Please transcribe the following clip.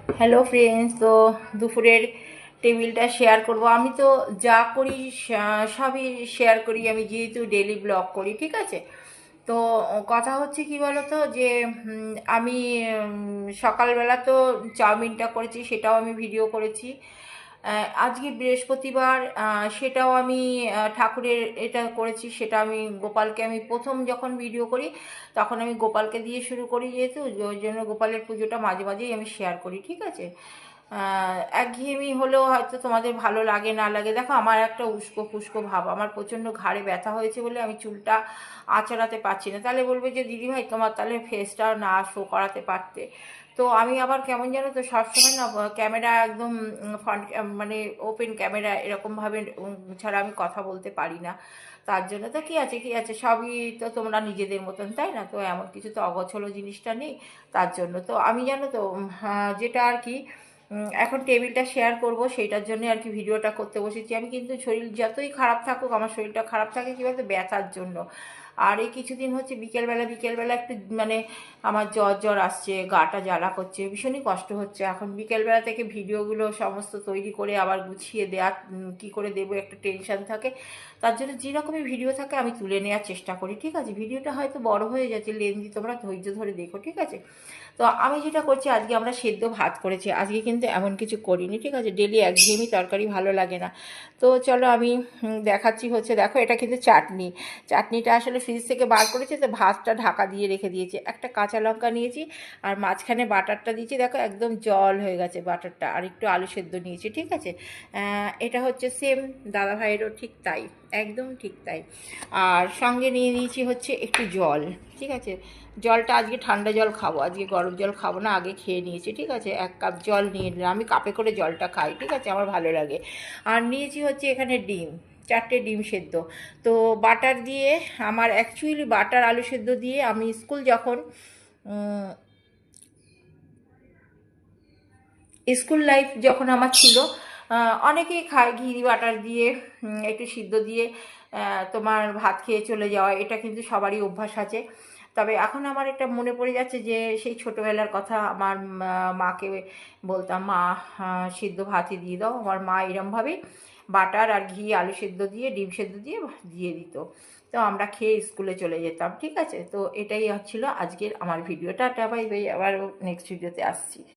Hello friends, তো দুপুরের টেবিলটা শেয়ার করব। আমি তো যা করি সবই শেয়ার করি, আমি যেহেতু ডেলি ব্লগ করি, ঠিক আছে। তো কথা হচ্ছে কি বলতো যে আমি সকালবেলা তো চাউমিনটা করেছি, সেটাও আমি ভিডিও করেছি। আজকে বৃহস্পতিবার, সেটাও আমি ঠাকুরের এটা করেছি, সেটা আমি গোপালকে, আমি প্রথম যখন ভিডিও করি তখন আমি গোপালকে দিয়ে শুরু করি, যেহেতু ওই জন্য গোপালের পুজোটা মাঝে মাঝেই আমি শেয়ার করি, ঠিক আছে। একঘেয়েমি হলেও হয়তো তোমাদের ভালো লাগে না লাগে। দেখো, আমার একটা উস্কো ফুস্কো ভাব, আমার প্রচণ্ড ঘাড়ে ব্যথা হয়েছে বলে আমি চুলটা আঁচড়াতে পারছি না। তাহলে বলবে যে দিদিভাই তোমার তাহলে ফেসটা না শো করাতে পারতে। তো আমি আবার কেমন জানো তো, সবসময় না ক্যামেরা একদম ফ্রন্ট, মানে ওপেন ক্যামেরা এরকমভাবে ছাড়া আমি কথা বলতে পারি না। তার জন্য তো কী আছে, কী আছে, সবই তো তোমরা নিজেদের মতন, তাই না? তো এমন কিছু তো অগোছলো জিনিসটা নেই। তার জন্য তো আমি জানো তো যেটা আর কি এখন টেবিলটা শেয়ার করব, সেইটার জন্য আর কি ভিডিওটা করতে বসেছি। আমি কিন্তু শরীর যতই খারাপ থাকুক, আমার শরীরটা খারাপ থাকে কী বলতো, ব্যথার জন্য। আর এই কিছুদিন হচ্ছে বিকেলবেলা বিকেলবেলা একটু মানে আমার জ্বর জ্বর আসছে, গাটা জ্বালা করছে, ভীষণই কষ্ট হচ্ছে। এখন বিকেলবেলা থেকে ভিডিওগুলো সমস্ত তৈরি করে আবার গুছিয়ে দেওয়া, কী করে দেবো একটা টেনশন থাকে। তার জন্য যেরকমই ভিডিও থাকে আমি তুলে নেওয়ার চেষ্টা করি, ঠিক আছে। ভিডিওটা হয়তো বড় হয়ে যাচ্ছে, লেন্দি, তোমরা ধৈর্য ধরে দেখো, ঠিক আছে। তো আমি যেটা করছি, আজকে আমরা সেদ্ধ ভাত করেছি, আজকে কিন্তু এমন কিছু করিনি, ঠিক আছে। ডেলি একঘেয়েমি তরকারি ভালো লাগে না। তো চলো আমি দেখাচ্ছি। হচ্ছে দেখো, এটা কিন্তু চাটনি। চাটনিটা আসলে ফ্রিজ থেকে বার করেছি, তো ভাতটা ঢাকা দিয়ে রেখে দিয়েছি। একটা কাঁচা লঙ্কা নিয়েছি আর মাঝখানে বাটারটা দিয়েছি, দেখো একদম জল হয়ে গেছে বাটারটা। আর একটু আলু সেদ্ধ নিয়েছি, ঠিক আছে। এটা হচ্ছে সেম দাদাভাইয়েরও ঠিক তাই, একদম ঠিক তাই। আর সঙ্গে নিয়ে নিয়েছি হচ্ছে একটু জল, ঠিক আছে। জলটা আজকে ঠান্ডা জল খাবো, আজকে গরম জল খাবো না, আগে খেয়ে নিয়েছি, ঠিক আছে। 1 কাপ জল নিয়ে নিলাম, আমি কাপে করে জলটা খাই, ঠিক আছে, আমার ভালো লাগে। আর নিয়েছি হচ্ছে এখানে ডিম, 4টে ডিম সেদ্ধ। তো বাটার দিয়ে, আমার অ্যাকচুয়ালি বাটার আলু সেদ্ধ দিয়ে আমি স্কুল লাইফ যখন আমার ছিল, অনেকেই খায় ঘি বাটার দিয়ে, একটু সিদ্ধ দিয়ে তোমার ভাত খেয়ে চলে যাওয়া, এটা কিন্তু সবারই অভ্যাস আছে। তবে এখন আমার এটা মনে পড়ে যাচ্ছে যে সেই ছোটোবেলার কথা, আমার মাকে বলতাম, মা সিদ্ধ ভাতই দিয়ে দাও। আমার মা এরমভাবেই বাটার আর ঘি আলু সেদ্ধ দিয়ে ডিম সেদ্ধ দিয়ে দিয়ে দিত। তো আমরা খেয়ে স্কুলে চলে যেতাম, ঠিক আছে। তো এটাই হচ্ছিল আজকের আমার ভিডিওটা। টাটা, বাই বাই, আবার নেক্সট ভিডিওতে আসছি।